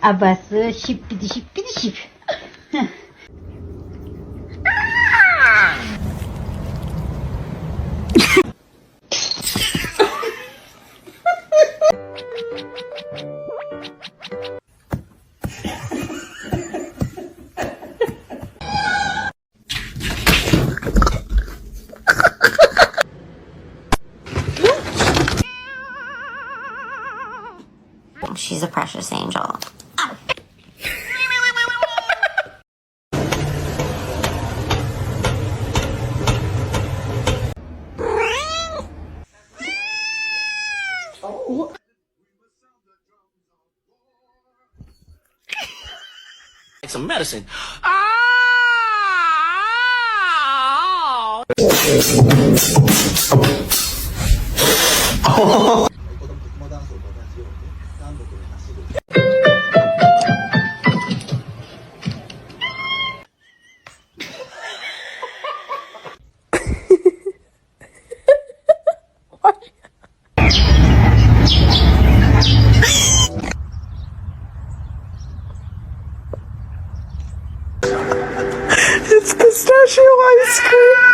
Abası şippidi şippidi şip. She's a precious angel. Like some medicine. It's pistachio ice cream.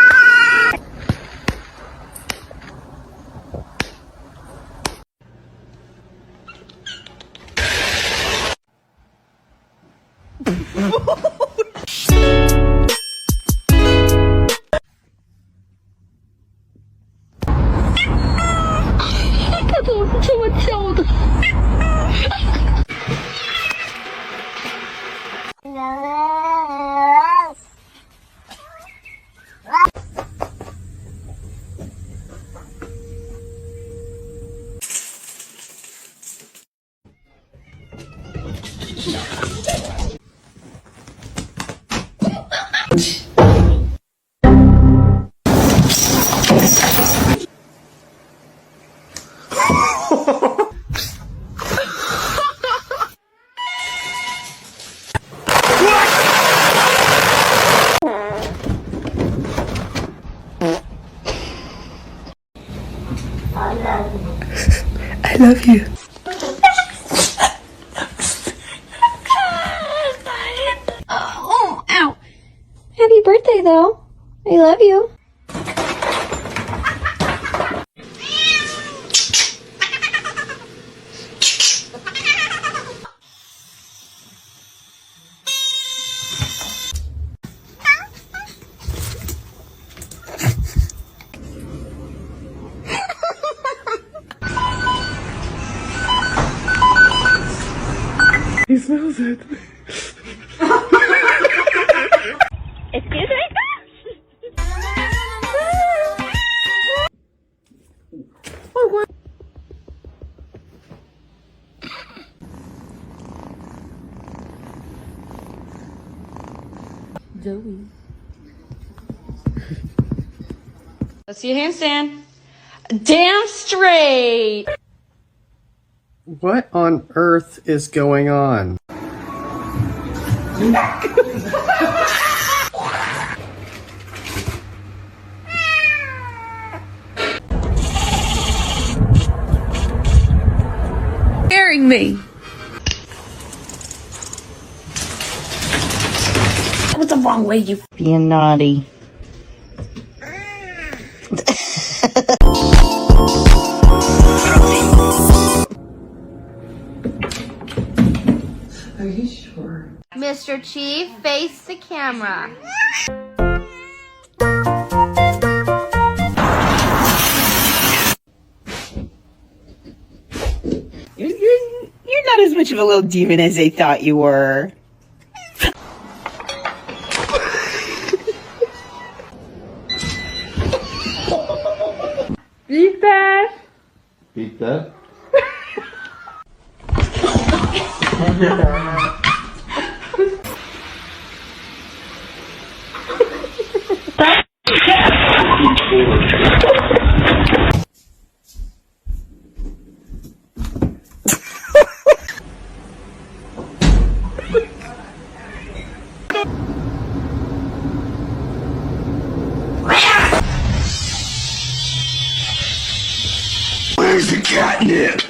I love you. Oh, ow. Happy birthday, though. I love you. He smells it. Excuse me? Zoe. Let's see a handstand. Damn straight! What on earth is going on? Scaring me. That was the wrong way, you Being naughty. Are you sure? Mr. Chief, face the camera. You're not as much of a little demon as they thought you were. beat that. Beat that? Where's the catnip?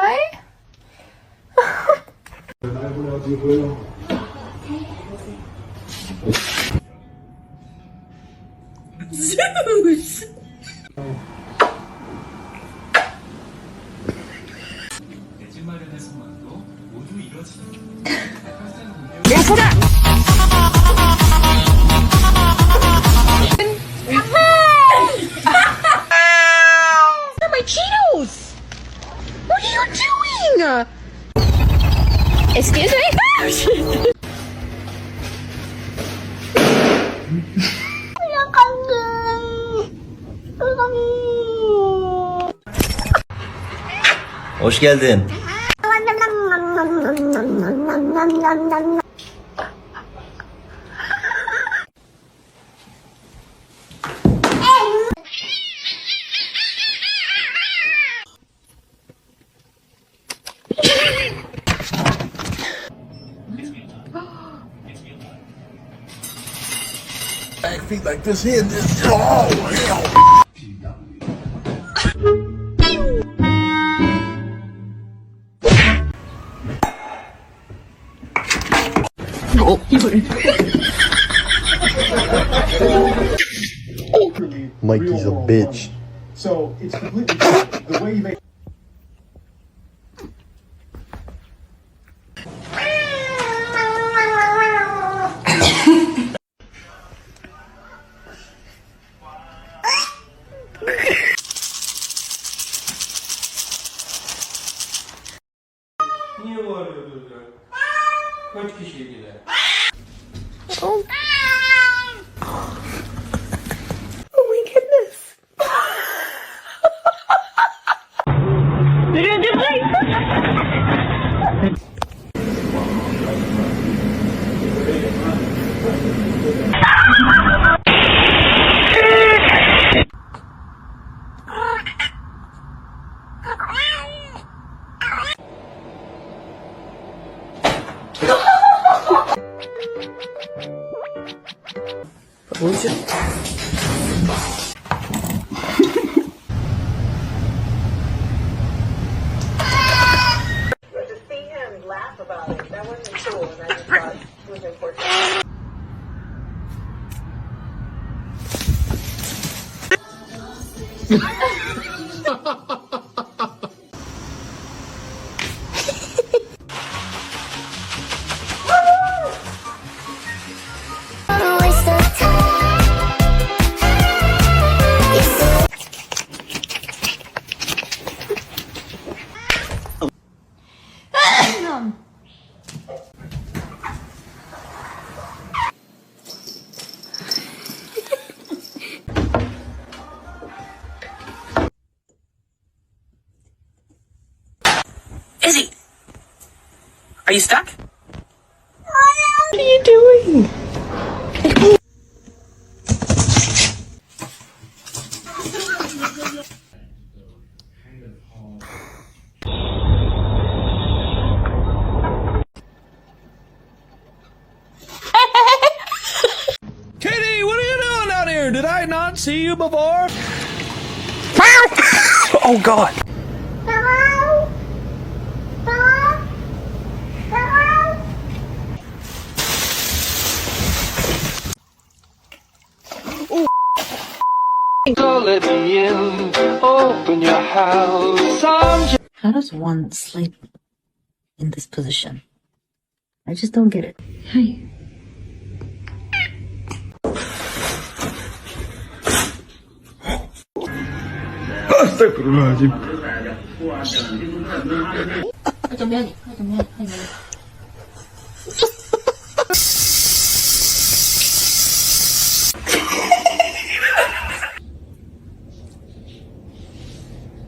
Why? Zeus! My Cheetos! What are you doing? Excuse me? Hoş geldin. Feet like this here. Oh, hell. Mikey's a bitch. So it's completely the way you make. Niye bağırıyordun ya? Kaç kişiydiler? Oh my goodness. Izzy! Are you stuck? What are you doing? Katie, what are you doing out here? Did I not see you before? Oh God! Let me in, open your house. How does one sleep in this position? I just don't get it. Hi.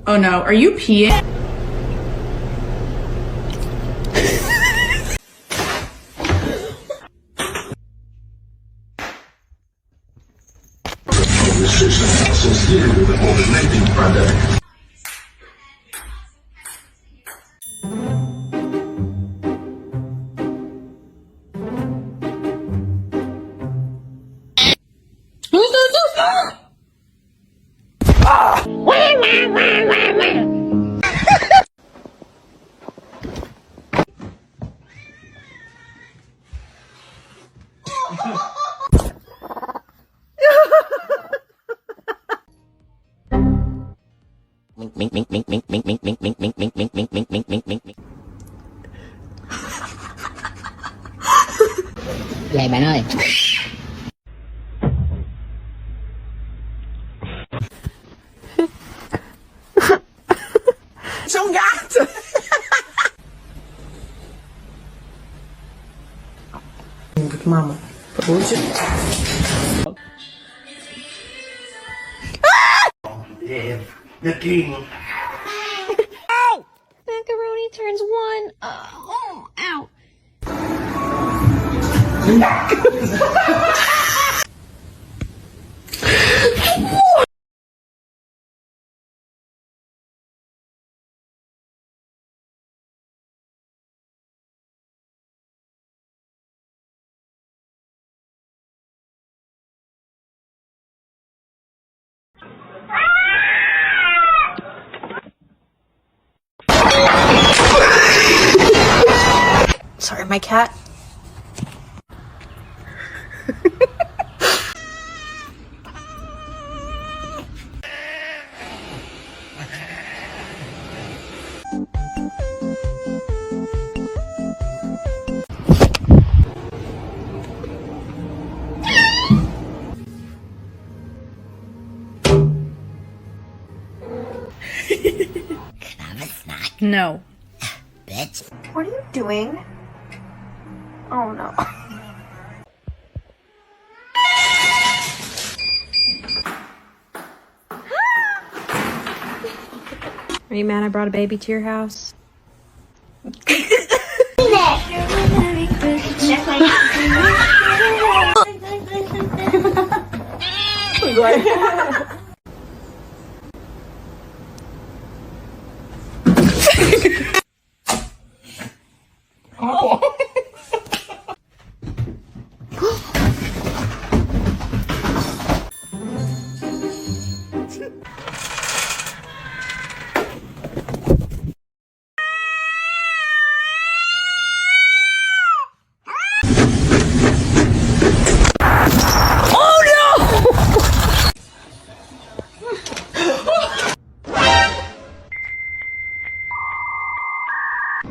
Oh no, are you peeing? Who's this? 啊！ What? Vậy bạn ơi. C'è un gatto! Mama, hoje. The king. Macaroni turns one. Oh, ow. Sorry, my cat. No. Bitch. What are you doing? Oh no. Are you mad I brought a baby to your house?